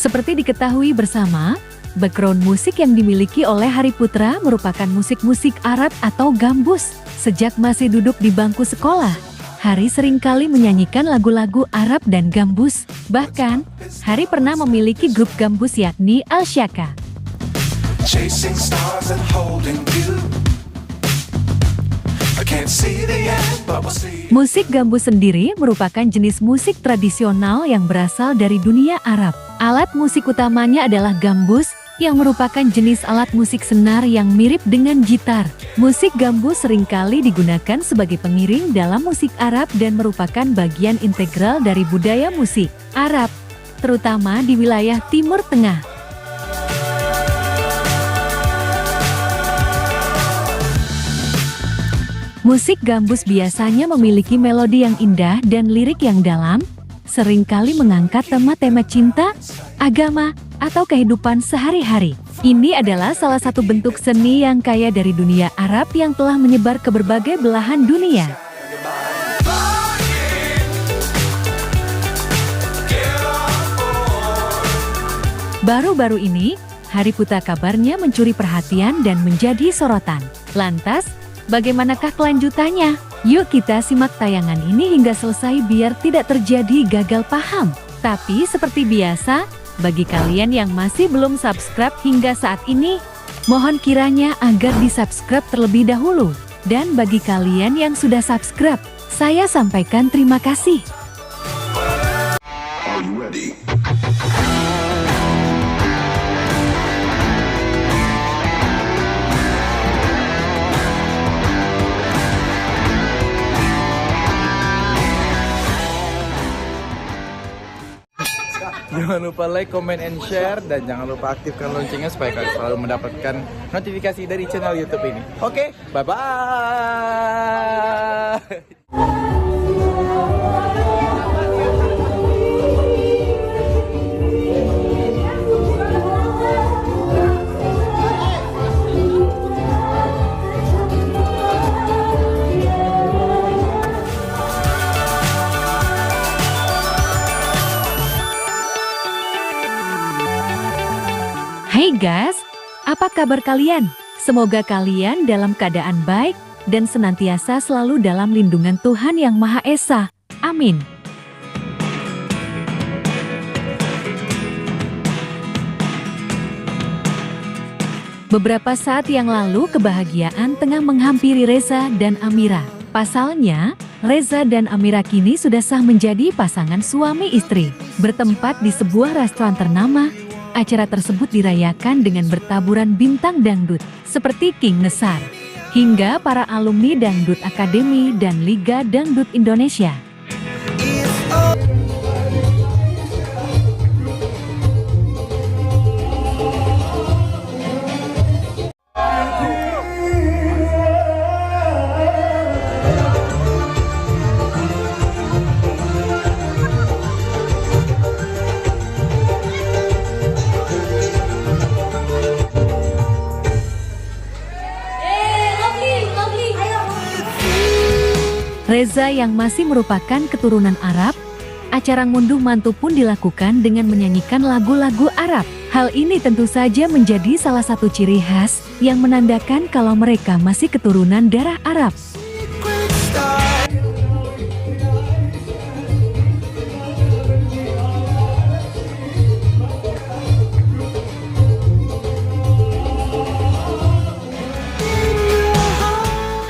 Seperti diketahui bersama, background musik yang dimiliki oleh Hari Putra merupakan musik-musik Arab atau gambus. Sejak masih duduk di bangku sekolah, Hari seringkali menyanyikan lagu-lagu Arab dan gambus. Bahkan, Hari pernah memiliki grup gambus yakni Al-Shaka. Musik gambus sendiri merupakan jenis musik tradisional yang berasal dari dunia Arab. Alat musik utamanya adalah gambus, yang merupakan jenis alat musik senar yang mirip dengan gitar. Musik gambus seringkali digunakan sebagai pengiring dalam musik Arab dan merupakan bagian integral dari budaya musik Arab, terutama di wilayah Timur Tengah. Musik gambus biasanya memiliki melodi yang indah dan lirik yang dalam, seringkali mengangkat tema-tema cinta, agama, atau kehidupan sehari-hari. Ini adalah salah satu bentuk seni yang kaya dari dunia Arab yang telah menyebar ke berbagai belahan dunia. Baru-baru ini, Hari Putra kabarnya mencuri perhatian dan menjadi sorotan. Lantas, bagaimanakah kelanjutannya? Yuk kita simak tayangan ini hingga selesai biar tidak terjadi gagal paham. Tapi seperti biasa, bagi kalian yang masih belum subscribe hingga saat ini, mohon kiranya agar di-subscribe terlebih dahulu. Dan bagi kalian yang sudah subscribe, saya sampaikan terima kasih. Are you ready? Jangan lupa like, comment, and share, dan jangan lupa aktifkan loncengnya supaya kalian selalu mendapatkan notifikasi dari channel YouTube ini. Oke, bye-bye. Hey guys, apa kabar kalian? Semoga kalian dalam keadaan baik dan senantiasa selalu dalam lindungan Tuhan Yang Maha Esa. Amin. Beberapa saat yang lalu kebahagiaan tengah menghampiri Reza dan Amira. Pasalnya, Reza dan Amira kini sudah sah menjadi pasangan suami istri. Bertempat di sebuah restoran ternama, acara tersebut dirayakan dengan bertaburan bintang dangdut, seperti King Nesar, hingga para alumni Dangdut Akademi dan Liga Dangdut Indonesia. Reza yang masih merupakan keturunan Arab, acara ngunduh mantu pun dilakukan dengan menyanyikan lagu-lagu Arab. Hal ini tentu saja menjadi salah satu ciri khas yang menandakan kalau mereka masih keturunan darah Arab.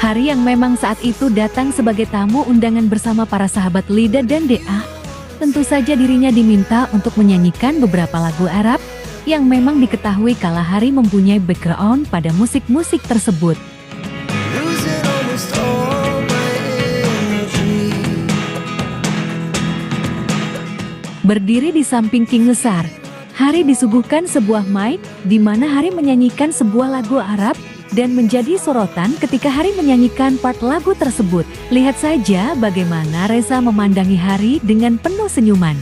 Hari yang memang saat itu datang sebagai tamu undangan bersama para sahabat Lida dan Dea, tentu saja dirinya diminta untuk menyanyikan beberapa lagu Arab yang memang diketahui kala Hari mempunyai background pada musik-musik tersebut. Berdiri di samping King Nesar, Hari disuguhkan sebuah mic di mana Hari menyanyikan sebuah lagu Arab dan menjadi sorotan ketika Hari menyanyikan part lagu tersebut. Lihat saja bagaimana Reza memandangi Hari dengan penuh senyuman.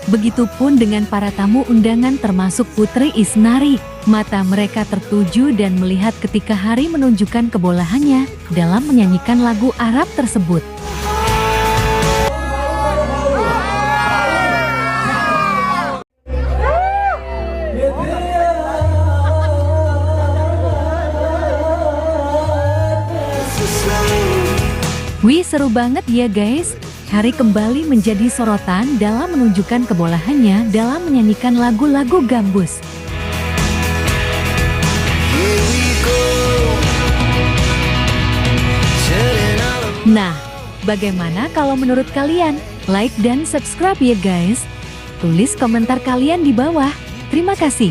Begitupun dengan para tamu undangan termasuk Putri Isnari. Mata mereka tertuju dan melihat ketika Hari menunjukkan kebolehannya dalam menyanyikan lagu Arab tersebut. Wih, seru banget ya guys. Harry kembali menjadi sorotan dalam menunjukkan kebolehannya dalam menyanyikan lagu-lagu gambus. Nah, bagaimana kalau menurut kalian? Like dan subscribe ya guys. Tulis komentar kalian di bawah. Terima kasih.